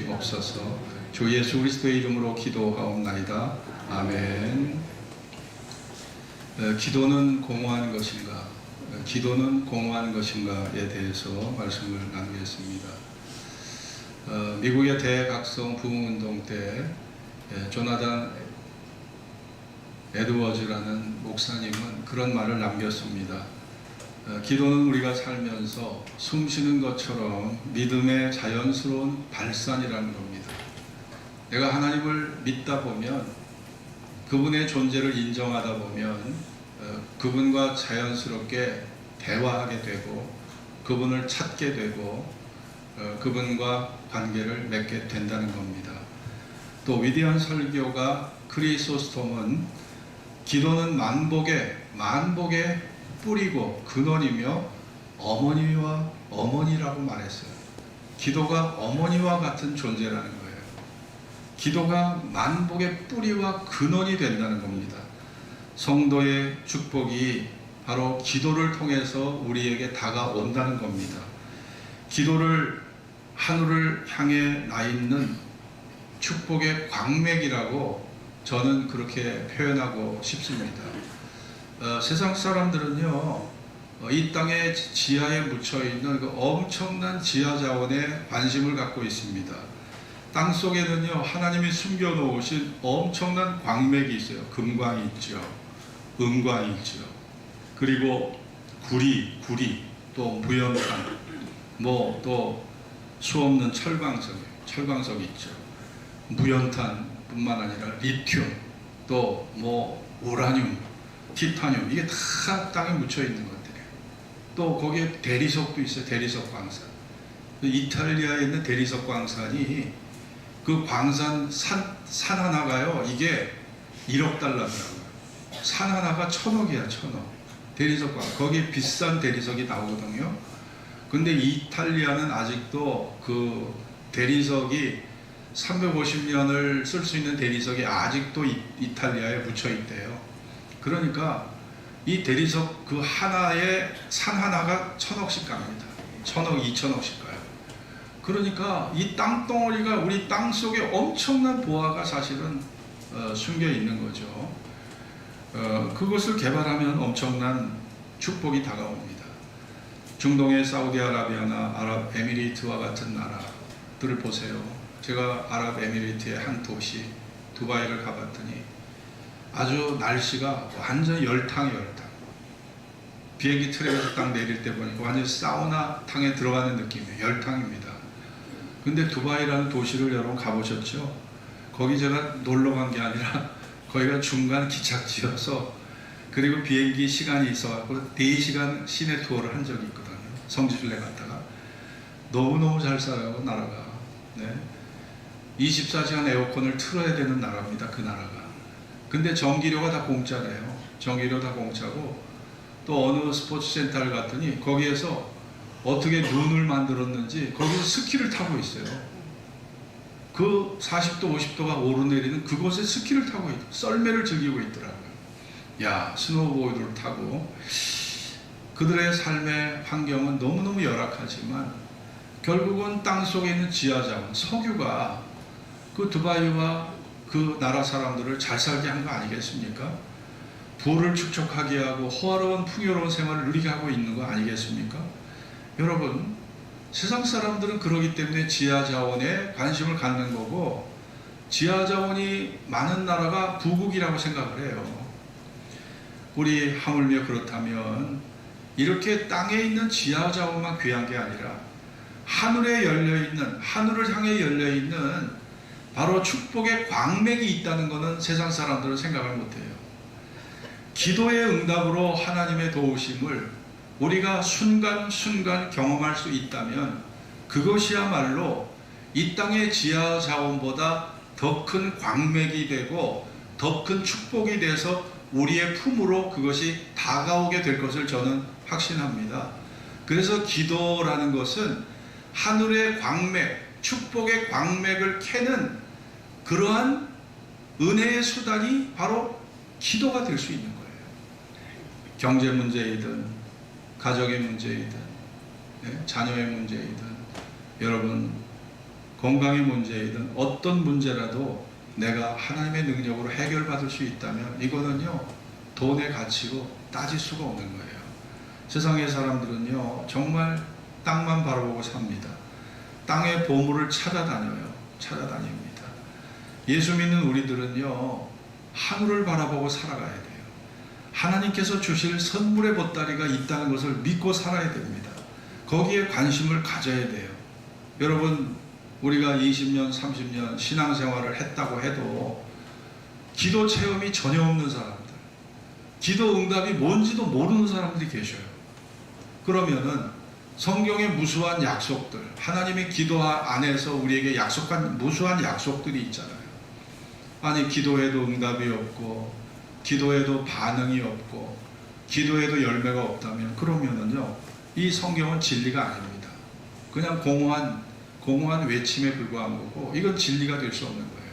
없어서 주 예수 그리스도의 이름으로 기도하옵나이다. 아멘. 기도는 공허한 것인가? 기도는 공허한 것인가에 대해서 말씀을 나누겠습니다. 미국의 대각성 부흥운동 때 조나단 에드워즈라는 목사님은 그런 말을 남겼습니다. 기도는 우리가 살면서 숨 쉬는 것처럼 믿음의 자연스러운 발산이라는 겁니다. 내가 하나님을 믿다 보면, 그분의 존재를 인정하다 보면 그분과 자연스럽게 대화하게 되고 그분을 찾게 되고 그분과 관계를 맺게 된다는 겁니다. 또 위대한 설교가 크리소스톰은 기도는 만복의 뿌리고 근원이며 어머니와 어머니라고 말했어요. 기도가 어머니와 같은 존재라는 거예요. 기도가 만복의 뿌리와 근원이 된다는 겁니다. 성도의 축복이 바로 기도를 통해서 우리에게 다가온다는 겁니다. 기도를 하늘을 향해 나 있는 축복의 광맥이라고 저는 그렇게 표현하고 싶습니다. 세상 사람들은요, 이 땅의 지하에 묻혀있는 그 엄청난 지하 자원에 관심을 갖고 있습니다. 땅 속에는요, 하나님이 숨겨놓으신 엄청난 광맥이 있어요. 금광이 있죠. 은광이 있죠. 그리고 구리, 또 무연탄, 또 수없는 철광석이 있죠. 무연탄뿐만 아니라 리튬, 또 우라늄, 티타늄, 이게 다 땅에 묻혀 있는 것들이에요. 또 거기에 대리석도 있어요. 대리석 광산. 이탈리아에 있는 대리석 광산이 그 광산 산 하나가요, 이게 1억 달러더라고요. 산 하나가 1,000억이야, 1,000억. 대리석 광산. 거기에 비싼 대리석이 나오거든요. 근데 이탈리아는 아직도 그 대리석이 350년을 쓸 수 있는 대리석이 아직도 이탈리아에 묻혀 있대요. 그러니까 이 대리석 그 하나에 산 하나가 1,000억씩 갑니다. 1,000억, 2,000억씩 가요. 그러니까 이 땅덩어리가 우리 땅 속에 엄청난 보화가 사실은 숨겨 있는 거죠. 그것을 개발하면 엄청난 축복이 다가옵니다. 중동의 사우디아라비아나 아랍에미리트와 같은 나라들을 보세요. 제가 아랍에미리트의 한 도시 두바이를 가봤더니 아주 날씨가 완전 열탕. 비행기 트랙에서 딱 내릴 때 보니까 완전 사우나탕에 들어가는 느낌이에요. 열탕입니다. 근데 두바이라는 도시를 여러분 가보셨죠? 거기 제가 놀러 간 게 아니라 거기가 중간 기착지여서, 그리고 비행기 시간이 있어갖고 4시간 시내 투어를 한 적이 있거든요. 성지순례 갔다가. 너무너무 잘 살아요, 나라가. 네. 24시간 에어컨을 틀어야 되는 나라입니다, 그 나라가. 근데 전기료가 다 공짜래요. 전기료 다 공짜고, 또 어느 스포츠 센터를 갔더니 거기에서 어떻게 눈을 만들었는지 거기서 스키를 타고 있어요. 그 40도, 50도가 오르내리는 그곳에 스키를 타고 있고 썰매를 즐기고 있더라고요. 야, 스노우보드를 타고. 그들의 삶의 환경은 너무너무 열악하지만 결국은 땅 속에 있는 지하자원, 석유가 그 두바이와 그 나라 사람들을 잘 살게 한 거 아니겠습니까? 부를 축적하게 하고 호화로운 풍요로운 생활을 누리게 하고 있는 거 아니겠습니까? 여러분, 세상 사람들은 그러기 때문에 지하자원에 관심을 갖는 거고, 지하자원이 많은 나라가 부국이라고 생각을 해요. 우리 하물며 그렇다면 이렇게 땅에 있는 지하자원만 귀한 게 아니라 하늘에 열려있는, 하늘을 향해 열려있는 바로 축복의 광맥이 있다는 것은 세상 사람들은 생각을 못해요. 기도의 응답으로 하나님의 도우심을 우리가 순간순간 경험할 수 있다면 그것이야말로 이 땅의 지하 자원보다 더 큰 광맥이 되고 더 큰 축복이 돼서 우리의 품으로 그것이 다가오게 될 것을 저는 확신합니다. 그래서 기도라는 것은 하늘의 광맥, 축복의 광맥을 캐는 그러한 은혜의 수단이 바로 기도가 될 수 있는 거예요. 경제 문제이든 가정의 문제이든 자녀의 문제이든 여러분 건강의 문제이든 어떤 문제라도 내가 하나님의 능력으로 해결받을 수 있다면 이거는요, 돈의 가치로 따질 수가 없는 거예요. 세상의 사람들은요, 정말 땅만 바라보고 삽니다. 땅의 보물을 찾아다닙니다. 예수 믿는 우리들은요, 하늘을 바라보고 살아가야 돼요. 하나님께서 주실 선물의 보따리가 있다는 것을 믿고 살아야 됩니다. 거기에 관심을 가져야 돼요. 여러분, 우리가 20년, 30년 신앙생활을 했다고 해도 기도 체험이 전혀 없는 사람들, 기도 응답이 뭔지도 모르는 사람들이 계셔요. 그러면은 성경의 무수한 약속들, 하나님의 기도 안에서 우리에게 약속한 무수한 약속들이 있잖아요. 아니, 기도해도 응답이 없고 기도해도 반응이 없고 기도해도 열매가 없다면 그러면은요, 이 성경은 진리가 아닙니다. 그냥 공허한 외침에 불과한 거고, 이건 진리가 될 수 없는 거예요.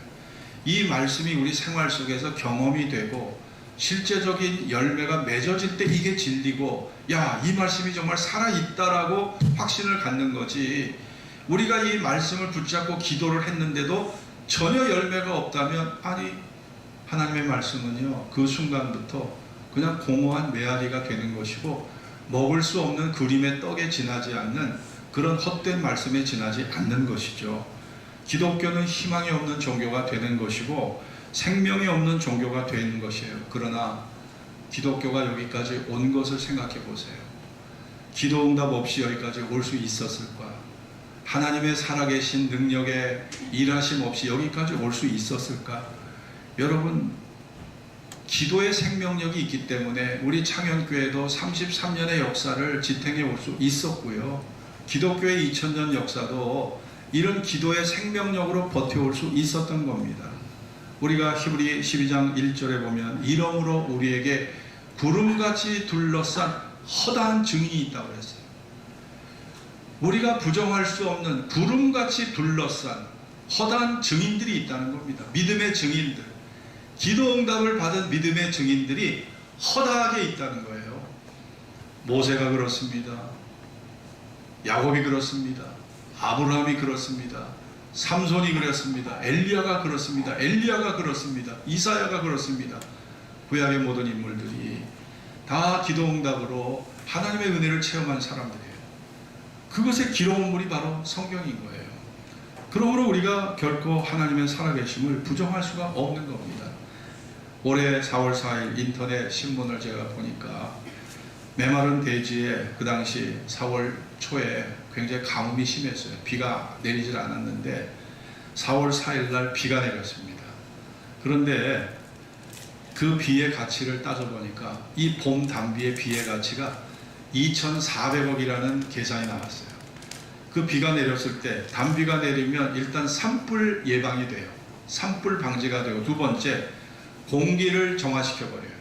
이 말씀이 우리 생활 속에서 경험이 되고 실제적인 열매가 맺어질 때 이게 진리고, 야, 이 말씀이 정말 살아있다라고 확신을 갖는 거지, 우리가 이 말씀을 붙잡고 기도를 했는데도 전혀 열매가 없다면, 아니, 하나님의 말씀은요, 그 순간부터 그냥 공허한 메아리가 되는 것이고 먹을 수 없는 그림의 떡에 지나지 않는 그런 헛된 말씀에 지나지 않는 것이죠. 기독교는 희망이 없는 종교가 되는 것이고 생명이 없는 종교가 되는 것이에요. 그러나 기독교가 여기까지 온 것을 생각해 보세요. 기도 응답 없이 여기까지 올 수 있었을까? 하나님의 살아계신 능력의 일하심 없이 여기까지 올 수 있었을까? 여러분, 기도의 생명력이 있기 때문에 우리 창현교회도 33년의 역사를 지탱해 올 수 있었고요. 기독교의 2000년 역사도 이런 기도의 생명력으로 버텨올 수 있었던 겁니다. 우리가 히브리 12장 1절에 보면 이러므로 우리에게 구름같이 둘러싼 허다한 증인이 있다고 했어요. 우리가 부정할 수 없는 구름같이 둘러싼 허다한 증인들이 있다는 겁니다. 믿음의 증인들, 기도 응답을 받은 믿음의 증인들이 허다하게 있다는 거예요. 모세가 그렇습니다. 야곱이 그렇습니다. 아브라함이 그렇습니다. 삼손이 그렇습니다. 엘리야가 그렇습니다. 엘리야가 그렇습니다. 이사야가 그렇습니다. 구약의 모든 인물들이 다 기도 응답으로 하나님의 은혜를 체험한 사람들이에요. 그것의 기록물이 바로 성경인 거예요. 그러므로 우리가 결코 하나님의 살아계심을 부정할 수가 없는 겁니다. 올해 4월 4일 인터넷 신문을 제가 보니까 메마른 대지에 그 당시 4월 초에 굉장히 가뭄이 심했어요. 비가 내리질 않았는데 4월 4일 날 비가 내렸습니다. 그런데 그 비의 가치를 따져보니까 이 봄 단비의 비의 가치가 2,400억이라는 계산이 나왔어요. 그 비가 내렸을 때, 단비가 내리면 일단 산불 예방이 돼요. 산불 방지가 되고, 두 번째, 공기를 정화시켜버려요.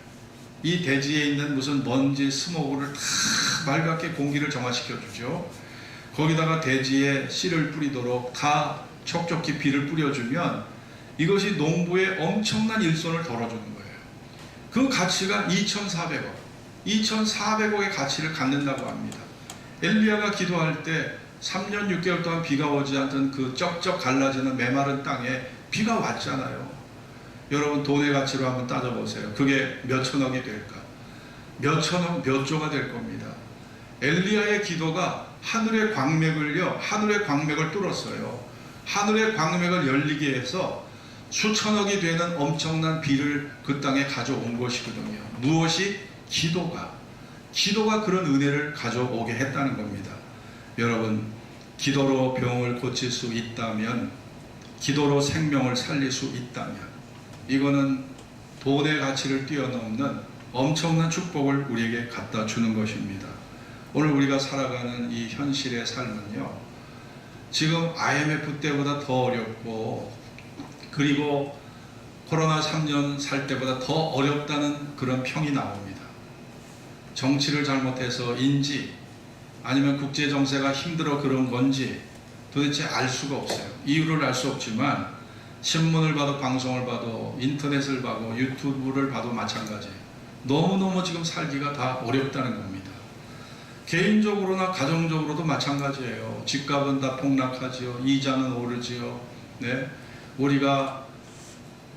이 대지에 있는 무슨 먼지, 스모그를 다 맑게 공기를 정화시켜주죠. 거기다가 대지에 씨를 뿌리도록 다 촉촉히 비를 뿌려주면 이것이 농부의 엄청난 일손을 덜어주는 거예요. 그 가치가 2,400억. 2,400억의 가치를 갖는다고 합니다. 엘리야가 기도할 때 3년 6개월 동안 비가 오지 않던 그 쩍쩍 갈라지는 메마른 땅에 비가 왔잖아요. 여러분, 돈의 가치로 한번 따져보세요. 그게 몇 천억이 될까? 몇 천억, 몇 조가 될 겁니다. 엘리야의 기도가 하늘의 광맥을 뚫었어요. 하늘의 광맥을 열리게 해서 수천억이 되는 엄청난 비를 그 땅에 가져온 것이거든요. 무엇이? 기도가 그런 은혜를 가져오게 했다는 겁니다. 여러분, 기도로 병을 고칠 수 있다면, 기도로 생명을 살릴 수 있다면, 이거는 돈의 가치를 뛰어넘는 엄청난 축복을 우리에게 갖다 주는 것입니다. 오늘 우리가 살아가는 이 현실의 삶은요, 지금 IMF 때보다 더 어렵고, 그리고 코로나 3년 살 때보다 더 어렵다는 그런 평이 나옵니다. 정치를 잘못해서인지 아니면 국제 정세가 힘들어 그런 건지 도대체 알 수가 없어요. 이유를 알 수 없지만 신문을 봐도, 방송을 봐도, 인터넷을 봐도, 유튜브를 봐도 마찬가지예요. 너무너무 지금 살기가 다 어렵다는 겁니다. 개인적으로나 가정적으로도 마찬가지예요. 집값은 다 폭락하지요. 이자는 오르지요. 네? 우리가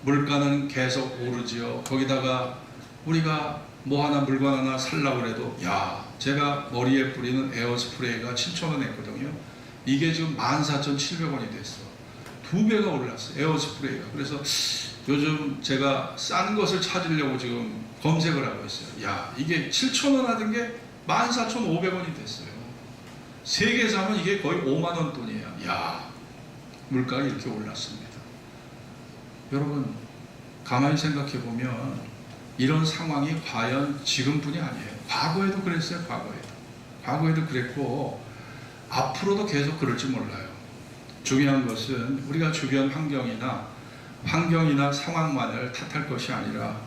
물가는 계속 오르지요. 거기다가 우리가 뭐 하나 물건 하나 살라고 그래도 야, 제가 머리에 뿌리는 에어스프레이가 7,000원 했거든요. 이게 지금 14,700원이 됐어. 2배가 올랐어요. 에어스프레이가. 그래서 요즘 제가 싼 것을 찾으려고 지금 검색을 하고 있어요. 야, 이게 7,000원 하던 게 14,500원이 됐어요. 3개 사면 이게 거의 5만 원 돈이에요. 야, 물가가 이렇게 올랐습니다. 여러분, 가만히 생각해 보면 이런 상황이 과연 지금뿐이 아니에요. 과거에도 그랬어요. 과거에도 그랬고 앞으로도 계속 그럴지 몰라요. 중요한 것은 우리가 주변 환경이나 상황만을 탓할 것이 아니라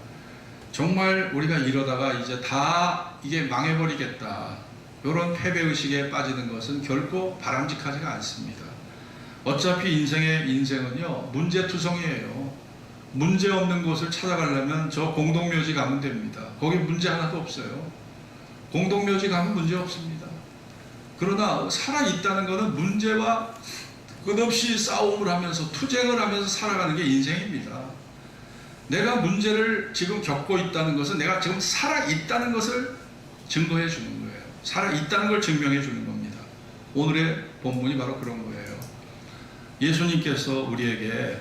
정말 우리가 이러다가 이제 다 이게 망해버리겠다, 이런 패배의식에 빠지는 것은 결코 바람직하지가 않습니다. 어차피 인생은요, 문제투성이에요. 문제 없는 곳을 찾아가려면 저 공동묘지 가면 됩니다. 거기 문제 하나도 없어요. 공동묘지 가면 문제 없습니다. 그러나 살아있다는 것은 문제와 끝없이 싸움을 하면서 투쟁을 하면서 살아가는 게 인생입니다. 내가 문제를 지금 겪고 있다는 것은 내가 지금 살아있다는 것을 증거해 주는 거예요. 살아있다는 걸 증명해 주는 겁니다. 오늘의 본문이 바로 그런 거예요. 예수님께서 우리에게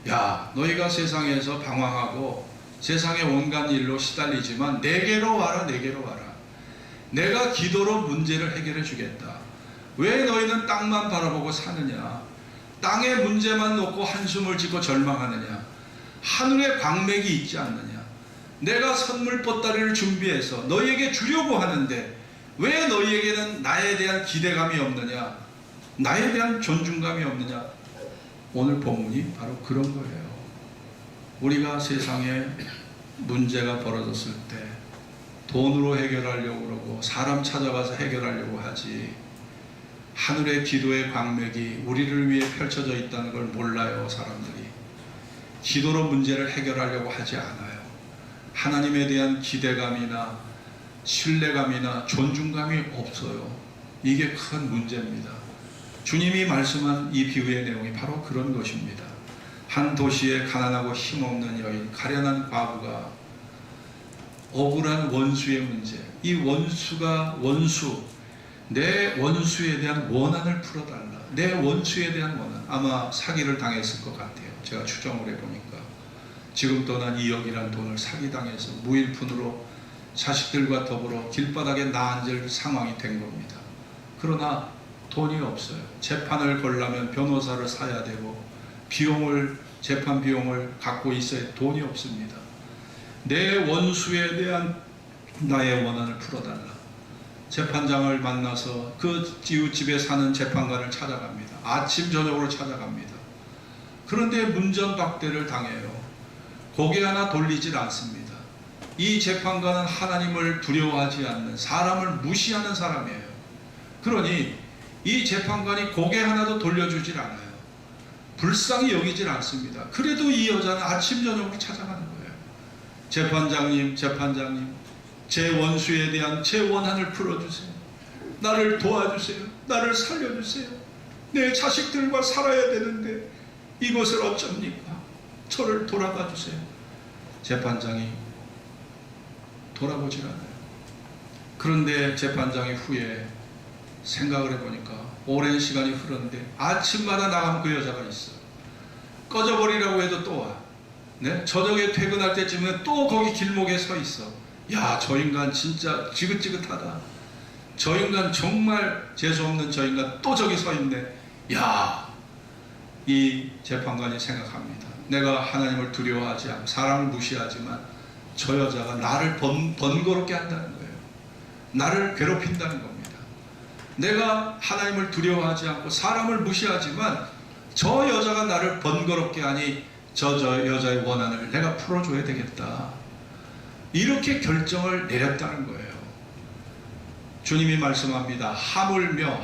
야, 너희가 세상에서 방황하고 세상의 온갖 일로 시달리지만 내게로 와라. 내가 기도로 문제를 해결해 주겠다. 왜 너희는 땅만 바라보고 사느냐? 땅의 문제만 놓고 한숨을 짓고 절망하느냐? 하늘에 광맥이 있지 않느냐? 내가 선물 보따리를 준비해서 너희에게 주려고 하는데 왜 너희에게는 나에 대한 기대감이 없느냐? 나에 대한 존중감이 없느냐? 오늘 본문이 바로 그런 거예요. 우리가 세상에 문제가 벌어졌을 때 돈으로 해결하려고 그러고 사람 찾아가서 해결하려고 하지, 하늘의 기도의 광맥이 우리를 위해 펼쳐져 있다는 걸 몰라요. 사람들이 기도로 문제를 해결하려고 하지 않아요. 하나님에 대한 기대감이나 신뢰감이나 존중감이 없어요. 이게 큰 문제입니다. 주님이 말씀한 이 비유의 내용이 바로 그런 것입니다. 한 도시에 가난하고 힘없는 여인, 가련한 과부가 억울한 원수의 문제, 이 내 원수에 대한 원한을 풀어달라. 내 원수에 대한 원한. 아마 사기를 당했을 것 같아요. 제가 추정을 해보니까 지금 떠난 2억이라는 돈을 사기당해서 무일푼으로 자식들과 더불어 길바닥에 나앉을 상황이 된 겁니다. 그러나 돈이 없어요. 재판을 걸려면 변호사를 사야 되고 재판 비용을 갖고 있어야 돈이 없습니다. 내 원수에 대한 나의 원한을 풀어달라. 재판장을 만나서 그 이웃집에 사는 재판관을 찾아갑니다. 아침 저녁으로 찾아갑니다. 그런데 문전박대를 당해요. 고개 하나 돌리질 않습니다. 이 재판관은 하나님을 두려워하지 않는, 사람을 무시하는 사람이에요. 그러니 이 재판관이 고개 하나도 돌려주질 않아요. 불쌍히 여기질 않습니다. 그래도 이 여자는 아침 저녁으로 찾아가는 거예요. 재판장님, 제 원수에 대한 제 원한을 풀어주세요. 나를 도와주세요. 나를 살려주세요. 내 자식들과 살아야 되는데 이것을 어쩝니까? 저를 돌아봐 주세요. 재판장이 돌아보질 않아요. 그런데 재판장이 후에 생각을 해보니까 오랜 시간이 흐르는데 아침마다 나가면 그 여자가 있어. 꺼져버리라고 해도 또 와. 네? 저녁에 퇴근할 때쯤에 또 거기 길목에 서 있어. 야, 저 인간 진짜 지긋지긋하다. 저 인간 정말 재수없는 저 인간 또 저기 서 있네. 야, 이 재판관이 생각합니다. 내가 하나님을 두려워하지 않고 사람을 무시하지만 저 여자가 나를 번거롭게 한다는 거예요. 나를 괴롭힌다는 겁니다. 내가 하나님을 두려워하지 않고 사람을 무시하지만 저 여자가 나를 번거롭게 하니 저 여자의 원한을 내가 풀어줘야 되겠다. 이렇게 결정을 내렸다는 거예요. 주님이 말씀합니다. 하물며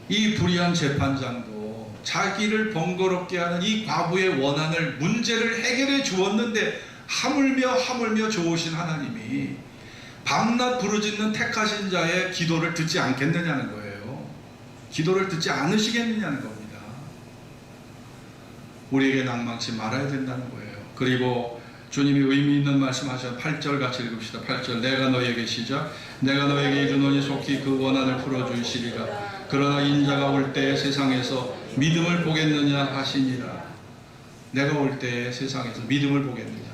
이 불의한 재판장도 자기를 번거롭게 하는 이 과부의 원한을, 문제를 해결해 주었는데 하물며 좋으신 하나님이 밤낮 부르짖는 택하신 자의 기도를 듣지 않겠느냐는 거예요. 기도를 듣지 않으시겠느냐는 겁니다. 우리에게 낭망치 말아야 된다는 거예요. 그리고 주님이 의미 있는 말씀하셔 8절 같이 읽읍시다. 8절 내가 너에게 시작 내가 너에게 이르노니 속히 그 원한을 풀어주시리라. 그러나 인자가 올 때에 세상에서 믿음을 보겠느냐 하시니라. 내가 올 때에 세상에서 믿음을 보겠느냐.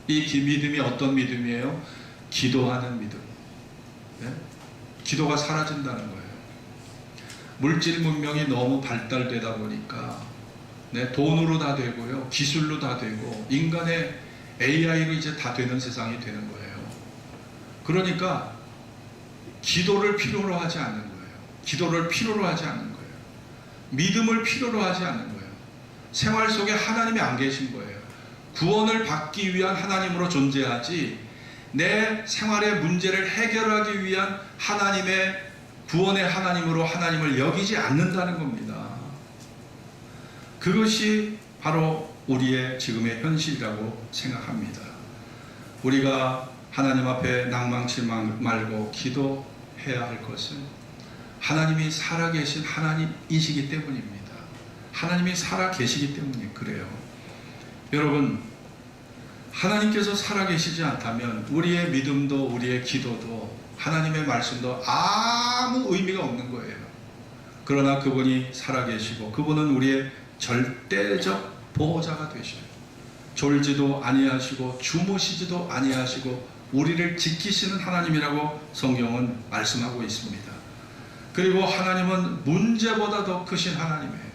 이 믿음이 어떤 믿음이에요? 기도하는 믿음. 네? 기도가 사라진다는 거예요. 물질 문명이 너무 발달되다 보니까 네, 돈으로 다 되고요, 기술로 다 되고 인간의 AI로 이제 다 되는 세상이 되는 거예요. 그러니까 기도를 필요로 하지 않는 거예요. 기도를 필요로 하지 않는 거예요. 믿음을 필요로 하지 않는 거예요. 생활 속에 하나님이 안 계신 거예요. 구원을 받기 위한 하나님으로 존재하지 내 생활의 문제를 해결하기 위한 하나님의 구원의 하나님으로 하나님을 여기지 않는다는 겁니다. 그것이 바로 우리의 지금의 현실이라고 생각합니다. 우리가 하나님 앞에 낭망치 말고 기도해야 할 것은 하나님이 살아계신 하나님이시기 때문입니다. 하나님이 살아계시기 때문에 그래요. 여러분, 하나님께서 살아계시지 않다면 우리의 믿음도 우리의 기도도 하나님의 말씀도 아무 의미가 없는 거예요. 그러나 그분이 살아계시고 그분은 우리의 절대적 보호자가 되셔요. 졸지도 아니하시고 주무시지도 아니하시고 우리를 지키시는 하나님이라고 성경은 말씀하고 있습니다. 그리고 하나님은 문제보다 더 크신 하나님이에요.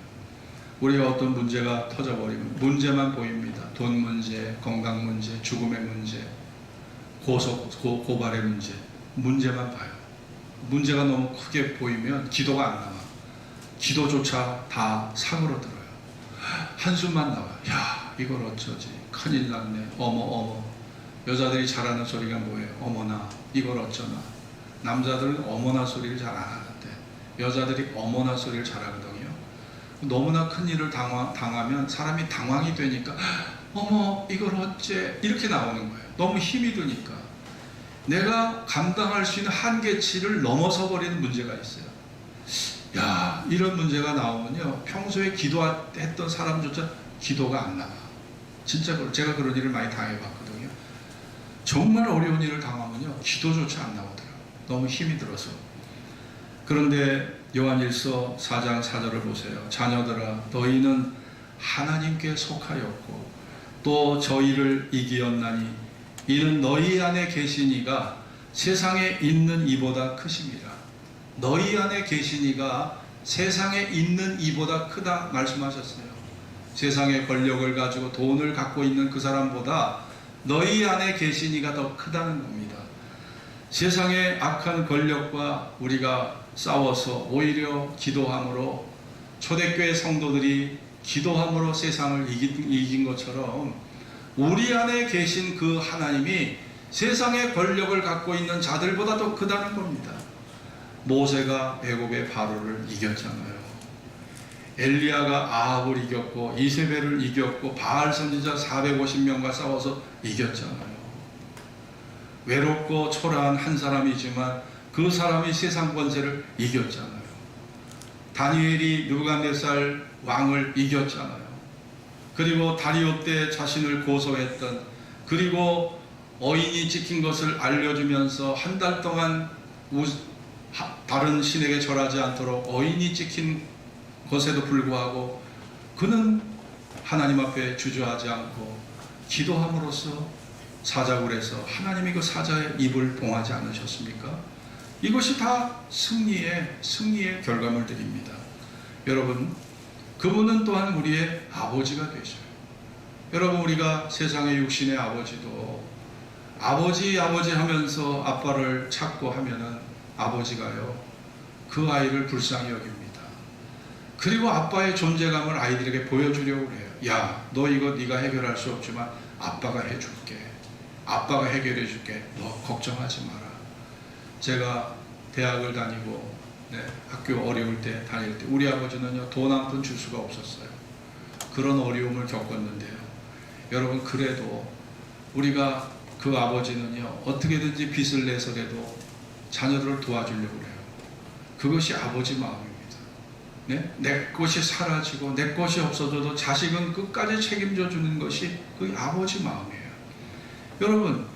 우리가 어떤 문제가 터져버리면 문제만 보입니다. 돈 문제, 건강 문제, 죽음의 문제, 고발의 문제, 문제만 봐요. 문제가 너무 크게 보이면 기도가 안 나와. 기도조차 다 사고로 들어요. 한숨만 나와요. 야, 이걸 어쩌지? 큰일 났네. 어머. 여자들이 잘하는 소리가 뭐예요? 어머나, 이걸 어쩌나. 남자들은 어머나 소리를 잘 안 하는데 여자들이 어머나 소리를 잘하거든요. 너무나 큰 일을 당하면 사람이 당황이 되니까 어머, 이걸 어째? 이렇게 나오는 거예요. 너무 힘이 드니까. 내가 감당할 수 있는 한계치를 넘어서 버리는 문제가 있어요. 야, 이런 문제가 나오면요, 평소에 기도했던 사람조차 기도가 안 나와. 진짜 제가 그런 일을 많이 당해봤거든요. 정말 어려운 일을 당하면요, 기도조차 안 나오더라고요. 너무 힘이 들어서. 그런데 요한일서 4장 4절을 보세요. 자녀들아, 너희는 하나님께 속하였고 또 저희를 이기었나니 이는 너희 안에 계신 이가 세상에 있는 이보다 크심이라. 너희 안에 계신 이가 세상에 있는 이보다 크다 말씀하셨어요. 세상의 권력을 가지고 돈을 갖고 있는 그 사람보다 너희 안에 계신 이가 더 크다는 겁니다. 세상의 악한 권력과 우리가 싸워서 오히려 기도함으로 초대교회 성도들이 기도함으로 세상을 이긴 것처럼 우리 안에 계신 그 하나님이 세상의 권력을 갖고 있는 자들보다 더 크다는 겁니다. 모세가 애굽의 바로를 이겼잖아요. 엘리야가 아합을 이겼고 이세벨을 이겼고 바알 선지자 450명과 싸워서 이겼잖아요. 외롭고 초라한 한 사람이지만 그 사람이 세상 권세를 이겼잖아요. 다니엘이 느부갓네살 왕을 이겼잖아요. 그리고 다리오 때 자신을 고소했던, 그리고 어인이 찍힌 것을 알려주면서 한 달 동안 다른 신에게 절하지 않도록 어인이 찍힌 것에도 불구하고 그는 하나님 앞에 주저하지 않고 기도함으로써 사자굴 에서 하나님이 그 사자의 입을 봉하지 않으셨습니까? 이것이 다 승리의 결과물들입니다. 여러분, 그분은 또한 우리의 아버지가 되셔요. 여러분, 우리가 세상의 육신의 아버지도 아버지 하면서 아빠를 찾고 하면은 아버지가요, 그 아이를 불쌍히 여깁니다. 그리고 아빠의 존재감을 아이들에게 보여주려고 해요. 야, 너 이거 네가 해결할 수 없지만 아빠가 해줄게. 아빠가 해결해 줄게. 너 걱정하지 마라. 제가 대학을 다니고 학교 어려울 때 다닐 때 우리 아버지는요, 돈 한 푼 줄 수가 없었어요. 그런 어려움을 겪었는데요. 여러분, 그래도 우리가 그 아버지는요, 어떻게든지 빚을 내서라도 자녀들을 도와주려고 해요. 그것이 아버지 마음입니다. 네? 내 것이 사라지고 내 것이 없어져도 자식은 끝까지 책임져 주는 것이 그 아버지 마음이에요. 여러분,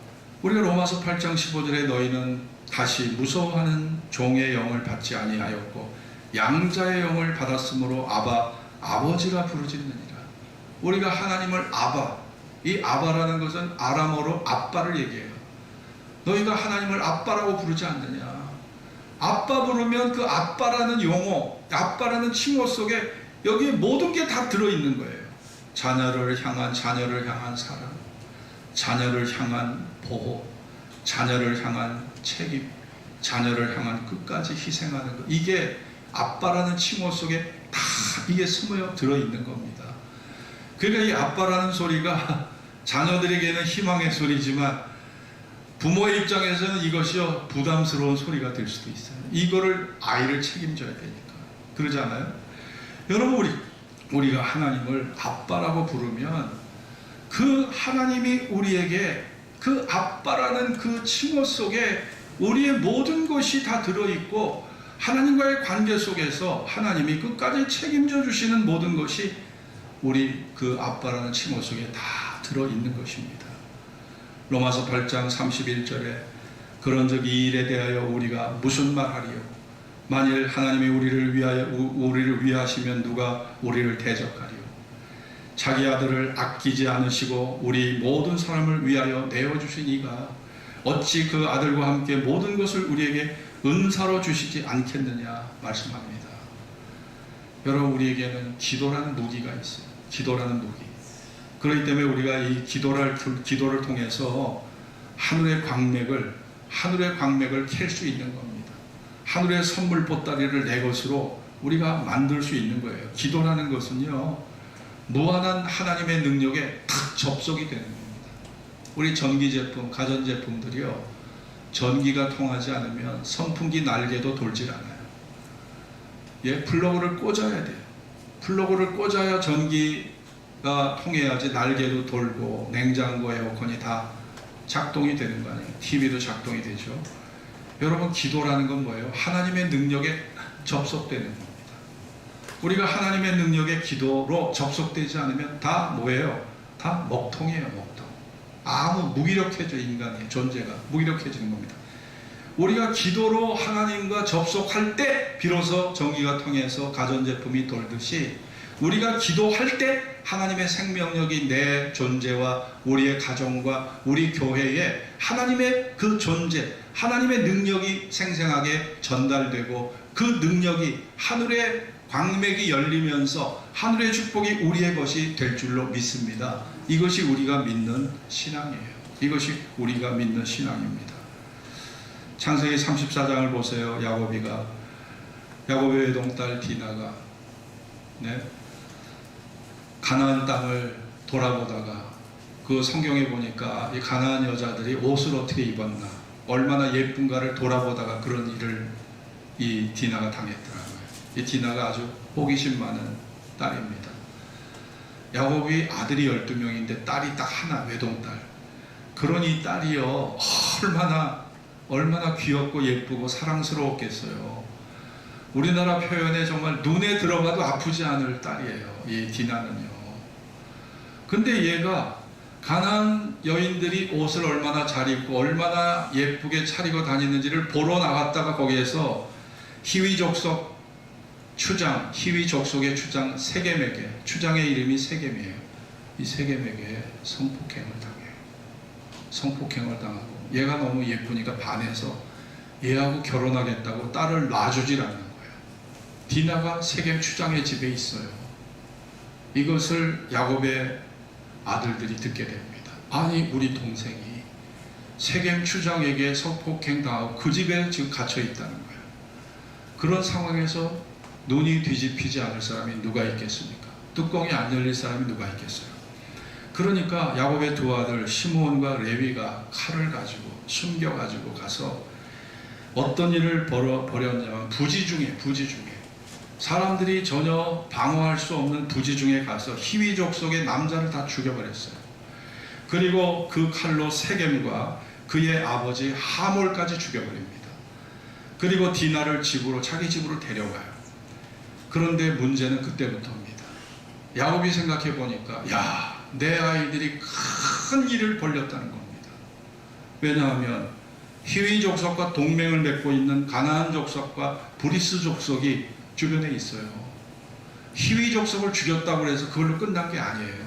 우리가 로마서 8장 15절에 너희는 다시 무서워하는 종의 영을 받지 아니하였고 양자의 영을 받았으므로 아버지라 부르짖느니라. 우리가 하나님을 아바, 이 아바라는 것은 아람어로 아빠를 얘기해요. 너희가 하나님을 아빠라고 부르지 않느냐. 아빠 부르면 그 아빠라는 용어, 아빠라는 칭호 속에 여기에 모든 게 다 들어있는 거예요. 자녀를 향한 사랑, 자녀를 향한 보호, 자녀를 향한 책임, 자녀를 향한 끝까지 희생하는 것. 이게 아빠라는 칭호 속에 다 이게 스며 들어있는 겁니다. 그러니까 이 아빠라는 소리가 자녀들에게는 희망의 소리지만 부모의 입장에서는 이것이요 부담스러운 소리가 될 수도 있어요. 이거를 아이를 책임져야 되니까. 그러지 않아요? 여러분, 우리가 하나님을 아빠라고 부르면 그 하나님이 우리에게 그 아빠라는 그 칭호 속에 우리의 모든 것이 다 들어있고 하나님과의 관계 속에서 하나님이 끝까지 책임져 주시는 모든 것이 우리 그 아빠라는 칭호 속에 다 들어있는 것입니다. 로마서 8장 31절에 그런즉 이 일에 대하여 우리가 무슨 말하리요? 만일 하나님이 우리를 위하시면 누가 우리를 대적하리요? 자기 아들을 아끼지 않으시고 우리 모든 사람을 위하여 내어주신 이가 어찌 그 아들과 함께 모든 것을 우리에게 은사로 주시지 않겠느냐 말씀합니다. 여러분, 우리에게는 기도라는 무기가 있어요. 기도라는 무기. 그렇기 때문에 우리가 이 기도를 통해서 하늘의 광맥을 캘 수 있는 겁니다. 하늘의 선물 보따리를 내 것으로 우리가 만들 수 있는 거예요. 기도라는 것은요, 무한한 하나님의 능력에 탁 접속이 되는 겁니다. 우리 전기제품, 가전제품들이요, 전기가 통하지 않으면 선풍기 날개도 돌질 않아요. 예, 플러그를 꽂아야 돼요. 플러그를 꽂아야 전기가 통해야지 날개도 돌고 냉장고, 에어컨이 다 작동이 되는 거 아니에요. TV도 작동이 되죠. 여러분, 기도라는 건 뭐예요? 하나님의 능력에 접속되는 겁니다. 우리가 하나님의 능력에 기도로 접속되지 않으면 다 뭐예요? 다 먹통이에요. 먹통. 아무 무기력해져. 인간의 존재가 무기력해지는 겁니다. 우리가 기도로 하나님과 접속할 때 비로소 전기가 통해서 가전제품이 돌듯이 우리가 기도할 때 하나님의 생명력이 내 존재와 우리의 가정과 우리 교회에 하나님의 그 존재, 하나님의 능력이 생생하게 전달되고 그 능력이 하늘의 광맥이 열리면서 하늘의 축복이 우리의 것이 될 줄로 믿습니다. 이것이 우리가 믿는 신앙이에요. 이것이 우리가 믿는 신앙입니다. 창세기 34장을 보세요. 야곱의 외동딸 디나가 가나안 땅을 돌아보다가 그 성경에 보니까 이 가나안 여자들이 옷을 어떻게 입었나, 얼마나 예쁜가를 돌아보다가 그런 일을 이 디나가 당했더라고요. 이 디나가 아주 호기심 많은 딸입니다. 야곱이 아들이 12명인데 딸이 딱 하나, 외동딸. 그런 이 딸이요, 얼마나 귀엽고 예쁘고 사랑스러웠겠어요. 우리나라 표현에 정말 눈에 들어가도 아프지 않을 딸이에요. 이 디나는요. 근데 얘가 가나안 여인들이 옷을 얼마나 잘 입고 얼마나 예쁘게 차리고 다니는지를 보러 나갔다가 거기에서 히위 족속의 추장 세겜에게, 추장의 이름이 세겜이에요. 이 세겜에게 성폭행을 당하고 얘가 너무 예쁘니까 반해서 얘하고 결혼하겠다고 딸을 놔주질 않는 거예요. 디나가 세겜 추장의 집에 있어요. 이것을 야곱의 아들들이 듣게 됩니다. 아니, 우리 동생이 세겜 추장에게 성폭행 당하고 그 집에 지금 갇혀 있다는 거예요. 그런 상황에서 눈이 뒤집히지 않을 사람이 누가 있겠습니까? 뚜껑이 안 열릴 사람이 누가 있겠어요? 그러니까 야곱의 두 아들 시므온과 레위가 칼을 가지고 숨겨가지고 가서 어떤 일을 벌였냐면 부지 중에 사람들이 전혀 방어할 수 없는 부지 중에 가서 히위 족속의 남자를 다 죽여버렸어요. 그리고 그 칼로 세겜과 그의 아버지 하몰까지 죽여버립니다. 그리고 디나를 자기 집으로 데려가요. 그런데 문제는 그때부터입니다. 야곱이 생각해 보니까 내 아이들이 큰 일을 벌렸다는 겁니다. 왜냐하면 히위 족속과 동맹을 맺고 있는 가나안 족속과 브리스 족속이 주변에 있어요. 히위 족속을 죽였다고 해서 그걸로 끝난 게 아니에요.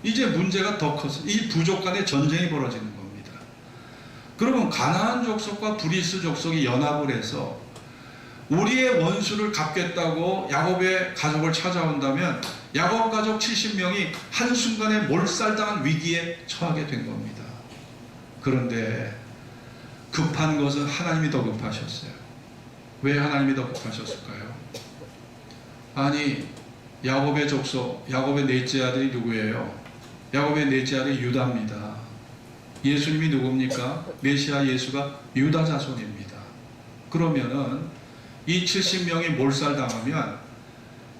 이제 문제가 더 커서 이 부족 간의 전쟁이 벌어지는 겁니다. 그러면 가나안 족속과 브리스 족속이 연합을 해서 우리의 원수를 갚겠다고 야곱의 가족을 찾아온다면 야곱 가족 70명이 한순간에 몰살당한 위기에 처하게 된 겁니다. 그런데 급한 것은 하나님이 더 급하셨어요. 왜 하나님이 더 급하셨을까요? 아니, 야곱의 족속, 야곱의 넷째 아들이 누구예요? 야곱의 넷째 아들이 유다입니다. 예수님이 누굽니까? 메시아 예수가 유다 자손입니다. 그러면은 이 70명이 몰살당하면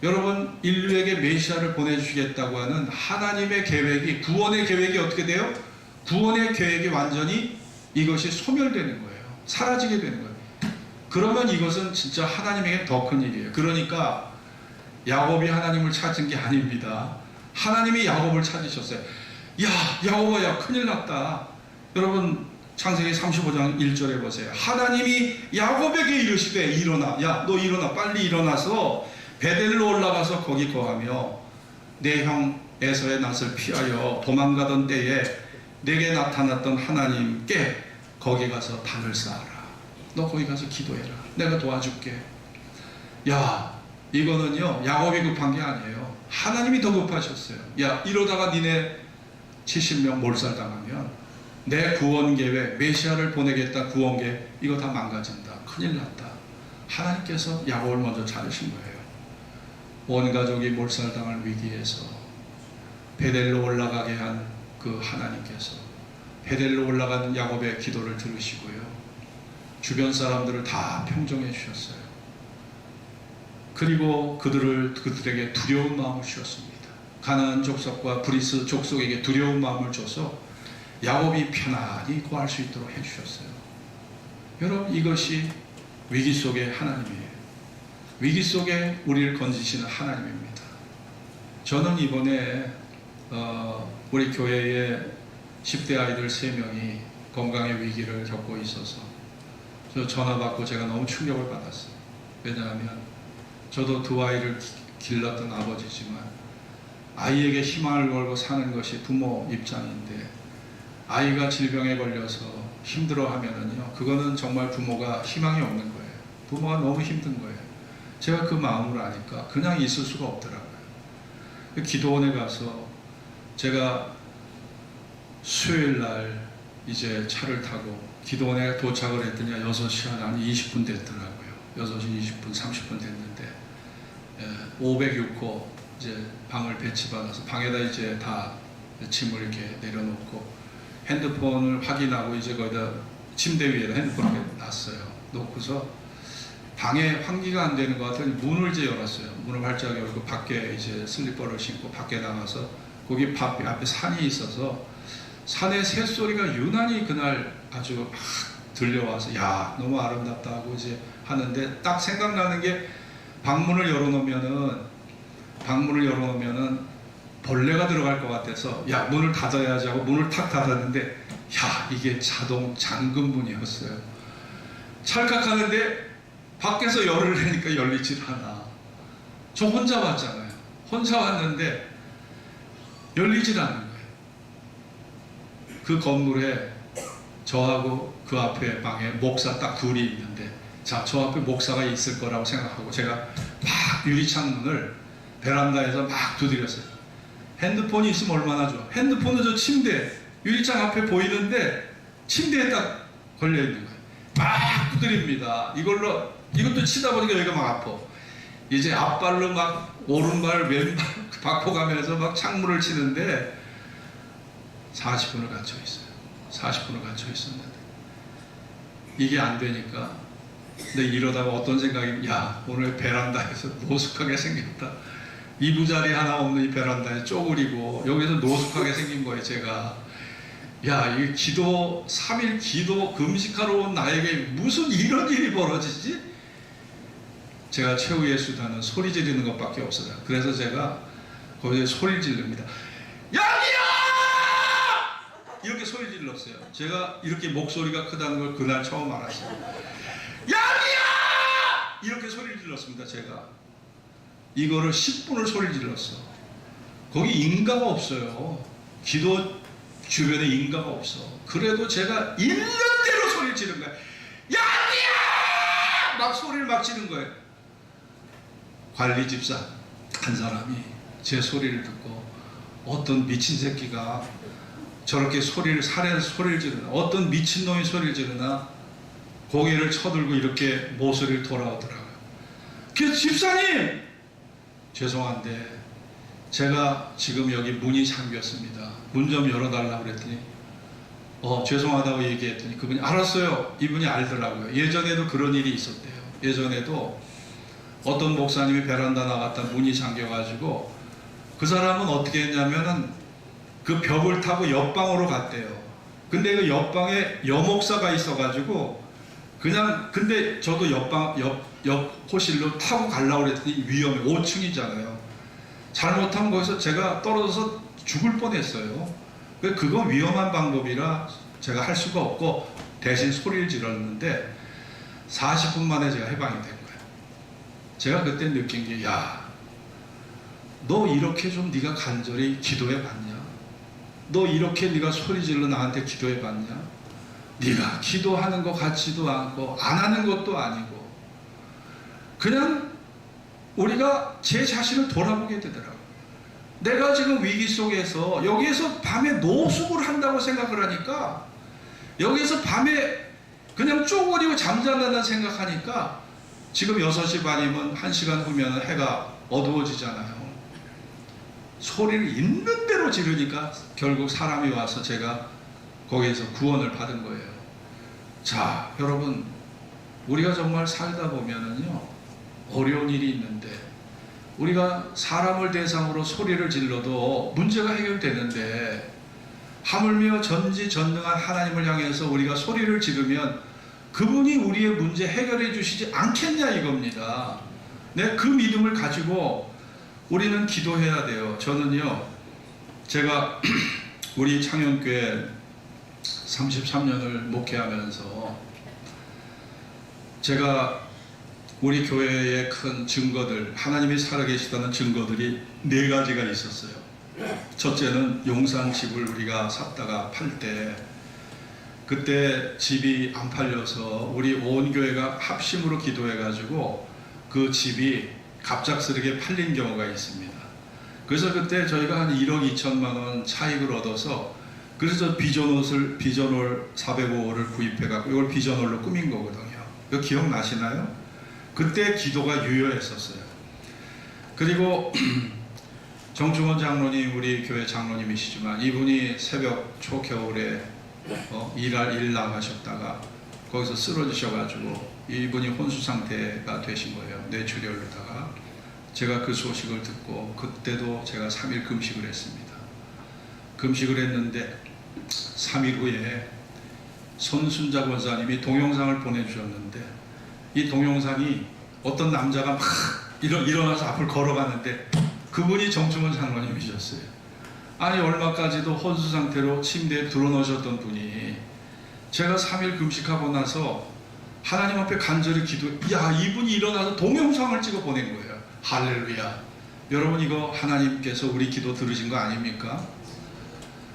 여러분, 인류에게 메시아를 보내주시겠다고 하는 하나님의 계획이, 구원의 계획이 어떻게 돼요? 구원의 계획이 완전히 이것이 소멸되는 거예요. 사라지게 되는 거예요. 그러면 이것은 진짜 하나님에게 더 큰 일이에요. 그러니까 야곱이 하나님을 찾은 게 아닙니다. 하나님이 야곱을 찾으셨어요. 야곱아, 야, 큰일 났다. 여러분, 창세기 35장 1절에 보세요. 하나님이 야곱에게 이르시되, 일어나. 야, 너 일어나. 빨리 일어나서 베델로 올라가서 거기 거하며 내 형 에서의 낯을 피하여 도망가던 때에 내게 나타났던 하나님께 거기 가서 단을 쌓아라. 너 거기 가서 기도해라. 내가 도와줄게. 이거는요, 야곱이 급한 게 아니에요. 하나님이 더 급하셨어요. 이러다가 니네 70명 몰살당하면 내 구원 계획, 메시아를 보내겠다 구원 계획, 이거 다 망가진다. 큰일 났다. 하나님께서 야곱을 먼저 찾으신 거예요. 온 가족이 몰살당할 위기에서 베델로 올라가게 한 그 하나님께서 베델로 올라가는 야곱의 기도를 들으시고요, 주변 사람들을 다 평정해 주셨어요. 그리고 그들에게 두려운 마음을 주셨습니다. 가나안 족속과 브리스 족속에게 두려운 마음을 줘서 야곱이 편안히 구할 수 있도록 해주셨어요. 여러분, 이것이 위기 속의 하나님이에요. 위기 속에 우리를 건지시는 하나님입니다. 저는 이번에 우리 교회에 10대 아이들 3명이 건강의 위기를 겪고 있어서 저 전화 받고 제가 너무 충격을 받았어요. 왜냐하면 저도 두 아이를 길렀던 아버지지만 아이에게 희망을 걸고 사는 것이 부모 입장인데, 아이가 질병에 걸려서 힘들어하면은요, 그거는 정말 부모가 희망이 없는 거예요. 부모가 너무 힘든 거예요. 제가 그 마음을 아니까 그냥 있을 수가 없더라고요. 기도원에 가서 제가 수요일 날 이제 차를 타고 기도원에 도착을 했더니 6시 한 20분 됐더라고요. 6시 20분, 30분 됐는데 506호 이제 방을 배치받아서 방에다 이제 다 짐을 이렇게 내려놓고 핸드폰을 확인하고 이제 거기다 침대 위에다 핸드폰을 이렇게 놨어요. 놓고서 방에 환기가 안 되는 것 같더니 문을 이제 열었어요. 문을 활짝 열고 밖에 이제 슬리퍼를 신고 밖에 나가서 거기 앞에 산이 있어서 산의 새소리가 유난히 그날 아주 막 들려와서 너무 아름답다 하고 이제 하는데, 딱 생각나는 게 방문을 열어놓으면은 벌레가 들어갈 것 같아서 문을 닫아야지 하고 문을 탁 닫았는데 이게 자동 잠금 문이었어요. 찰칵하는데 밖에서 열을 내니까 열리질 않아. 저 혼자 왔잖아요. 혼자 왔는데 열리질 않는 거예요. 그 건물에 저하고 그 앞에 방에 목사 딱 둘이 있는데, 저 앞에 목사가 있을 거라고 생각하고 제가 막 유리창문을 베란다에서 막 두드렸어요. 핸드폰이 있으면 얼마나 좋아. 핸드폰은 저 침대, 유리창 앞에 보이는데 침대에 딱 걸려있는 거예요. 막 두드립니다. 이것도 치다 보니까 여기가 막 아파. 이제 앞발로 막 오른발, 왼발 바꿔가면서 막 창문을 치는데 40분을 갇혀 있어요. 40분을 갇혀 있었는데 이게 안 되니까, 근데 이러다가 어떤 생각이, 오늘 베란다에서 노숙하게 생겼다. 이부자리 하나 없는 이 베란다에 쪼그리고 여기서 노숙하게 생긴 거예요. 제가 야, 이 기도 3일 기도 금식하러 온 나에게 무슨 이런 일이 벌어지지? 제가 최후의 수단은 소리 지르는 것밖에 없어요. 그래서 제가 거기에 소리를 지릅니다. 여기요! 이렇게 소리 질렀어요. 제가 이렇게 목소리가 크다는 걸 그날 처음 알았어요. 여기요! 이렇게 소리를 질렀습니다. 제가 이거를 10분을 소리 질렀어. 거기 인가가 없어요. 기도 주변에 인가가 없어. 그래도 제가 있는 대로 소리를 지른 거예요. 여기요! 막 소리를 막 지른 거예요. 관리 집사 한 사람이 제 소리를 듣고 어떤 미친 새끼가 저렇게 소리를 살해해서 소리를 지르나, 어떤 미친놈이 소리를 지르나 고개를 쳐들고 이렇게 모서리를 돌아오더라고요. 그래서 집사님 죄송한데 제가 지금 여기 문이 잠겼습니다. 문 좀 열어달라고 그랬더니 죄송하다고 얘기했더니 그분이 알았어요. 이분이 알더라고요. 예전에도 그런 일이 있었대요. 예전에도 어떤 목사님이 베란다 나갔다 문이 잠겨가지고 그 사람은 어떻게 했냐면은 그 벽을 타고 옆방으로 갔대요. 근데 그 옆방에 여목사가 있어가지고 그냥 근데 저도 옆 호실로 타고 가려고 그랬더니 위험해. 5층이잖아요. 잘못하면 거기서 제가 떨어져서 죽을 뻔했어요. 그건 위험한 방법이라 제가 할 수가 없고 대신 소리를 질렀는데 40분 만에 제가 해방이 된 거예요. 제가 그때 느낀 게, 야, 너 이렇게 좀 네가 간절히 기도해 봤냐? 너 이렇게 네가 소리 질러 나한테 기도해 봤냐? 네가 기도하는 것 같지도 않고 안 하는 것도 아니고 그냥 우리가 제 자신을 돌아보게 되더라고요. 내가 지금 위기 속에서 여기에서 밤에 노숙을 한다고 생각을 하니까, 여기에서 밤에 그냥 쪼그리고 잠자는다 생각하니까 지금 6시 반이면 1시간 후면 해가 어두워지잖아요. 소리를 있는 대로 지르니까 결국 사람이 와서 제가 거기에서 구원을 받은 거예요. 자, 여러분, 우리가 정말 살다 보면은요, 어려운 일이 있는데 우리가 사람을 대상으로 소리를 질러도 문제가 해결되는데 하물며 전지전능한 하나님을 향해서 우리가 소리를 지르면 그분이 우리의 문제 해결해 주시지 않겠냐 이겁니다. 네, 그 믿음을 가지고 우리는 기도해야 돼요. 저는요, 제가 우리 창현교회 33년을 목회하면서 제가 우리 교회의 큰 증거들, 하나님이 살아계시다는 증거들이 4가지가 있었어요. 첫째는 용산 집을 우리가 샀다가 팔 때, 그때 집이 안 팔려서 우리 온 교회가 합심으로 기도해가지고 그 집이 갑작스럽게 팔린 경우가 있습니다. 그래서 그때 저희가 한 1억 2천만 원 차익을 얻어서, 그래서 비전홀 405호를 구입해갖고 이걸 비전홀로 꾸민 거거든요. 이거 기억나시나요? 그때 기도가 유효했었어요. 그리고 정충원 장로님, 우리 교회 장로님이시지만 이분이 새벽 초겨울에 일 나가셨다가 거기서 쓰러지셔가지고 이분이 혼수 상태가 되신 거예요. 뇌출혈로다가. 제가 그 소식을 듣고 그때도 제가 3일 금식을 했습니다. 금식을 했는데 3일 후에 손순자 권사님이 동영상을 보내주셨는데, 이 동영상이 어떤 남자가 막 일어나서 앞을 걸어가는데 그분이 정충원 장로님이셨어요. 아니, 얼마까지도 혼수 상태로 침대에 들어놓으셨던 분이 제가 3일 금식하고 나서 하나님 앞에 간절히 야, 이분이 일어나서 동영상을 찍어 보낸 거예요. 할렐루야. 여러분, 이거 하나님께서 우리 기도 들으신 거 아닙니까?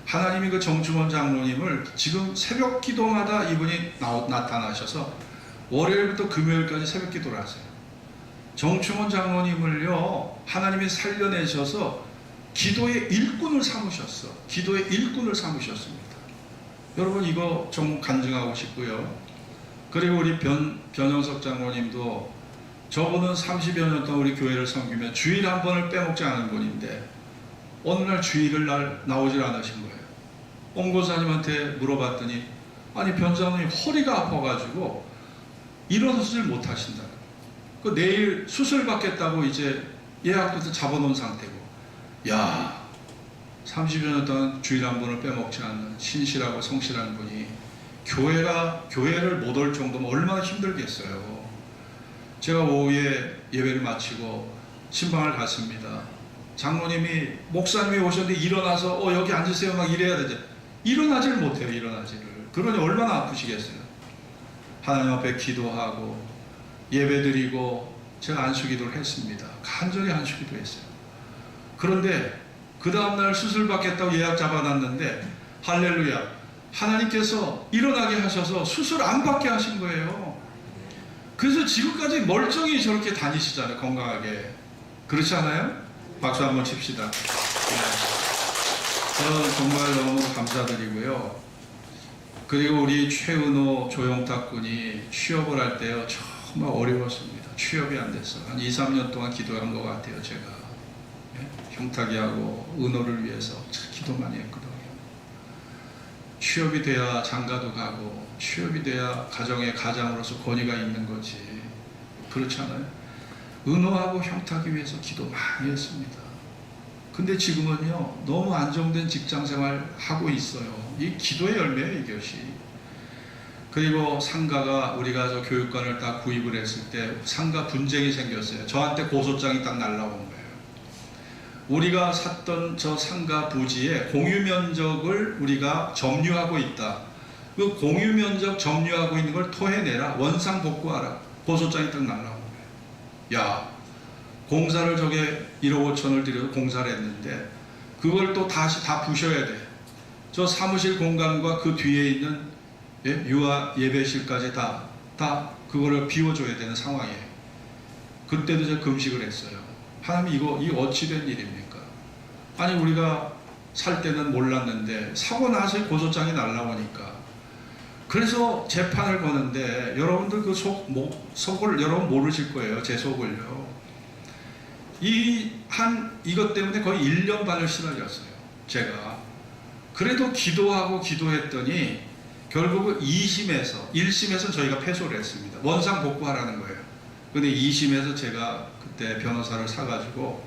하나님이 그 정충원 장로님을 지금 새벽 기도마다 이분이 나타나셔서 월요일부터 금요일까지 새벽 기도를 하세요. 정충원 장로님을요, 하나님이 살려내셔서 기도의 일꾼을 삼으셨어. 기도의 일꾼을 삼으셨습니다. 여러분, 이거 좀 간증하고 싶고요. 그리고 우리 변영석 장로님도, 저분은 30여 년 동안 우리 교회를 섬기며 주일 한 번을 빼먹지 않은 분인데 어느 날 주일을 나오질 않으신 거예요. 온고사님한테 물어봤더니, 아니, 변장로님 허리가 아파가지고 일어서질 못하신다. 그 내일 수술 받겠다고 이제 예약도 잡아놓은 상태고. 야, 30여 년 동안 주일 한 번을 빼먹지 않는 신실하고 성실한 분이 교회를 못 올 정도면 얼마나 힘들겠어요. 제가 오후에 예배를 마치고 신방을 갔습니다. 장로님이 목사님이 오셨는데 일어나서 여기 앉으세요 막 이래야 되죠. 일어나지를 못해요. 일어나지를. 그러니 얼마나 아프시겠어요. 하나님 앞에 기도하고 예배드리고 제가 안수기도를 했습니다. 간절히 안수기도 했어요. 그런데 그 다음날 수술 받겠다고 예약 잡아놨는데 할렐루야, 하나님께서 일어나게 하셔서 수술 안 받게 하신 거예요. 그래서 지금까지 멀쩡히 저렇게 다니시잖아요. 건강하게. 그렇지 않아요? 박수 한번 칩시다. 네. 저는 정말 너무 감사드리고요. 그리고 우리 최은호 조영탁 군이 취업을 할 때요 정말 어려웠습니다. 취업이 안 됐어요. 한 2, 3년 동안 기도한 것 같아요. 제가 형탁이하고 은호를 위해서 참 기도 많이 했거든요. 취업이 돼야 장가도 가고 취업이 돼야 가장으로서 권위가 있는 거지. 그렇지 않아요? 은호하고 형탁이 위해서 기도 많이 했습니다. 근데 지금은요 너무 안정된 직장생활 하고 있어요. 이 기도의 열매예요, 이것이. 그리고 상가가 우리가 저 교육관을 딱 구입을 했을 때 상가 분쟁이 생겼어요. 저한테 고소장이 딱 날라온 거예요. 우리가 샀던 저 상가 부지에 공유면적을 우리가 점유하고 있다. 그 공유면적 점유하고 있는 걸 토해내라. 원상복구하라. 고소장이 딱 날라온 거예요. 야, 공사를 저게 1억 5천을 들여서 공사를 했는데 그걸 또 다시 다 부셔야 돼. 저 사무실 공간과 그 뒤에 있는 유아 예배실까지 다 그거를 비워줘야 되는 상황이에요. 그때도 제가 금식을 했어요. 하나님 이거 어찌 된 일입니까? 아니 우리가 살 때는 몰랐는데 사고 나서 고소장이 날라오니까. 그래서 재판을 거는데 여러분들 그 속을 여러분 모르실 거예요. 제 속을요. 이것 때문에 거의 1년 반을 시달렸어요. 제가. 그래도 기도하고 기도했더니 결국은 1심에서 저희가 패소를 했습니다. 원상 복구하라는 거예요. 근데 2심에서 제가 그때 변호사를 사가지고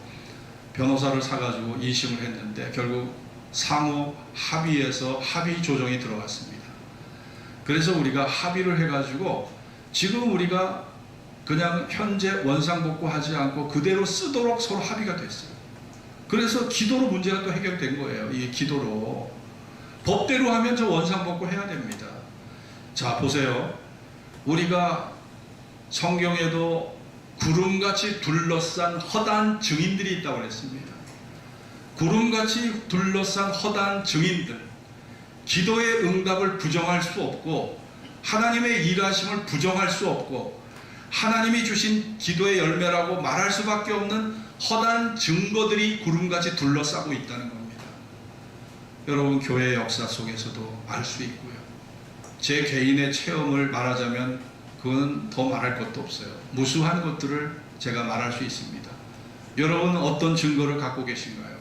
2심을 했는데 결국 상호 합의에서 합의 조정이 들어갔습니다. 그래서 우리가 합의를 해가지고 지금 우리가 그냥 현재 원상복구하지 않고 그대로 쓰도록 서로 합의가 됐어요. 그래서 기도로 문제가 또 해결된 거예요. 이 기도로. 법대로 하면 저 원상복구 해야 됩니다. 자 보세요. 우리가 성경에도 구름같이 둘러싼 허다한 증인들이 있다고 그랬습니다. 구름같이 둘러싼 허다한 증인들. 기도의 응답을 부정할 수 없고 하나님의 일하심을 부정할 수 없고 하나님이 주신 기도의 열매라고 말할 수밖에 없는 허다한 증거들이 구름같이 둘러싸고 있다는 겁니다. 여러분 교회의 역사 속에서도 알 수 있고요. 제 개인의 체험을 말하자면 그건 더 말할 것도 없어요. 무수한 것들을 제가 말할 수 있습니다. 여러분 어떤 증거를 갖고 계신가요?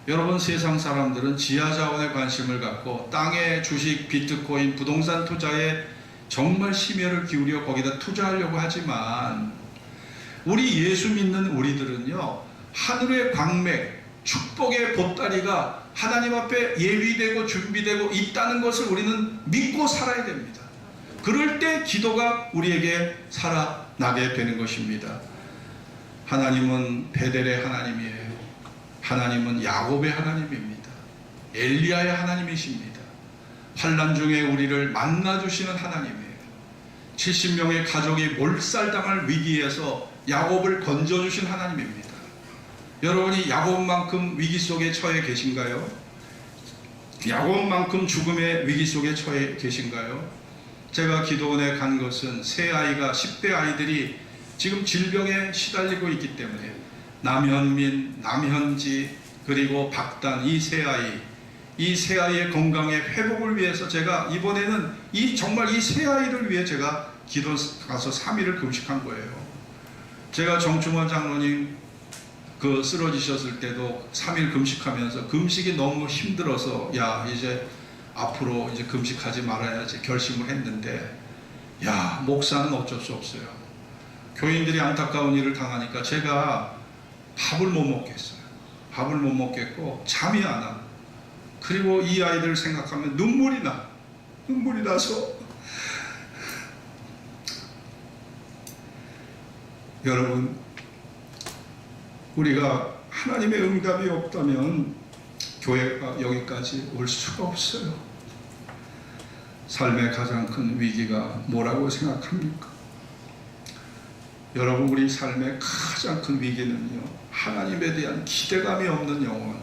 여러분 세상 사람들은 지하자원에 관심을 갖고 땅에 주식, 비트코인, 부동산 투자에 정말 심혈을 기울여 거기다 투자하려고 하지만 우리 예수 믿는 우리들은요 하늘의 광맥, 축복의 보따리가 하나님 앞에 예비되고 준비되고 있다는 것을 우리는 믿고 살아야 됩니다. 그럴 때 기도가 우리에게 살아나게 되는 것입니다. 하나님은 베델의 하나님이에요. 하나님은 야곱의 하나님입니다. 엘리야의 하나님이십니다. 환난 중에 우리를 만나주시는 하나님이에요. 70명의 가족이 몰살당할 위기에서 야곱을 건져주신 하나님입니다. 여러분이 야곱만큼 위기 속에 처해 계신가요? 야곱만큼 죽음의 위기 속에 처해 계신가요? 제가 기도원에 간 것은 새 아이가 10대 아이들이 지금 질병에 시달리고 있기 때문에 남현민, 남현지 그리고 박단 이 세 아이의 건강의 회복을 위해서 제가 이번에는 정말 이 세 아이를 위해 제가 기도 가서 3일을 금식한 거예요. 제가 정충원 장로님 쓰러지셨을 때도 3일 금식하면서 금식이 너무 힘들어서 이제 앞으로 이제 금식하지 말아야지 결심을 했는데 목사는 어쩔 수 없어요. 교인들이 안타까운 일을 당하니까 제가 밥을 못 먹겠어요. 밥을 못 먹겠고 잠이 안 와. 그리고 이 아이들 생각하면 눈물이 나서 여러분, 우리가 하나님의 응답이 없다면 교회가 여기까지 올 수가 없어요. 삶의 가장 큰 위기가 뭐라고 생각합니까? 여러분, 우리 삶의 가장 큰 위기는요, 하나님에 대한 기대감이 없는 영혼,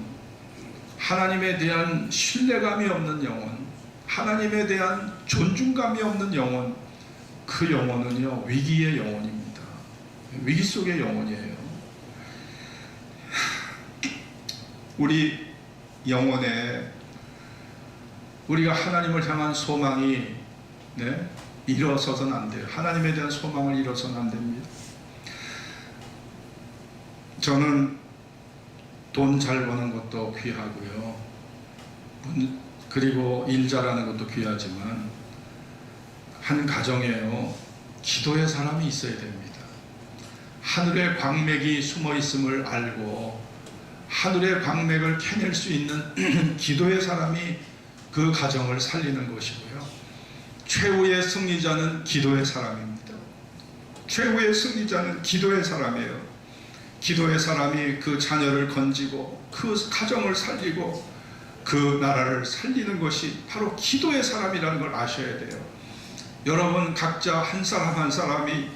하나님에 대한 신뢰감이 없는 영혼, 하나님에 대한 존중감이 없는 영혼, 그 영혼은요, 위기의 영혼입니다. 위기 속의 영혼이에요. 우리 영혼에 우리가 하나님을 향한 소망이 일어서서는 안 돼요. 하나님에 대한 소망을 잃어서는 안 됩니다. 저는 돈 잘 버는 것도 귀하고요, 그리고 일 잘하는 것도 귀하지만 한 가정에요, 기도의 사람이 있어야 됩니다. 하늘의 광맥이 숨어 있음을 알고 하늘의 광맥을 캐낼 수 있는 기도의 사람이 그 가정을 살리는 것이고요. 최후의 승리자는 기도의 사람입니다. 최후의 승리자는 기도의 사람이에요. 기도의 사람이 그 자녀를 건지고 그 가정을 살리고 그 나라를 살리는 것이 바로 기도의 사람이라는 걸 아셔야 돼요. 여러분, 각자 한 사람 한 사람이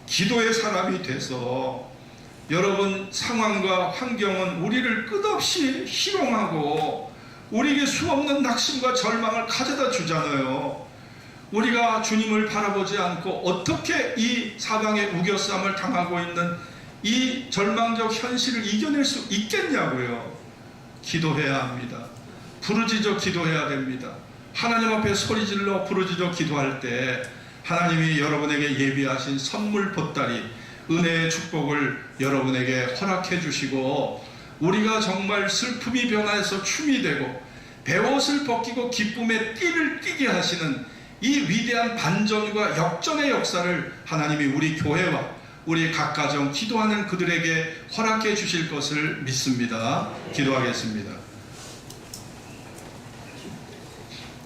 기도의 사람이 돼서 여러분 상황과 환경은 우리를 끝없이 희롱하고 우리에게 수없는 낙심과 절망을 가져다 주잖아요. 우리가 주님을 바라보지 않고 어떻게 이 사방에 우겨쌈을 당하고 있는 이 절망적 현실을 이겨낼 수 있겠냐고요. 기도해야 합니다. 부르짖어 기도해야 됩니다. 하나님 앞에 소리질러 부르짖어 기도할 때 하나님이 여러분에게 예비하신 선물 보따리, 은혜의 축복을 여러분에게 허락해 주시고, 우리가 정말 슬픔이 변화해서 춤이 되고 베옷을 벗기고 기쁨의 띠를 띠게 하시는 이 위대한 반전과 역전의 역사를 하나님이 우리 교회와 우리 각 가정 기도하는 그들에게 허락해 주실 것을 믿습니다. 기도하겠습니다.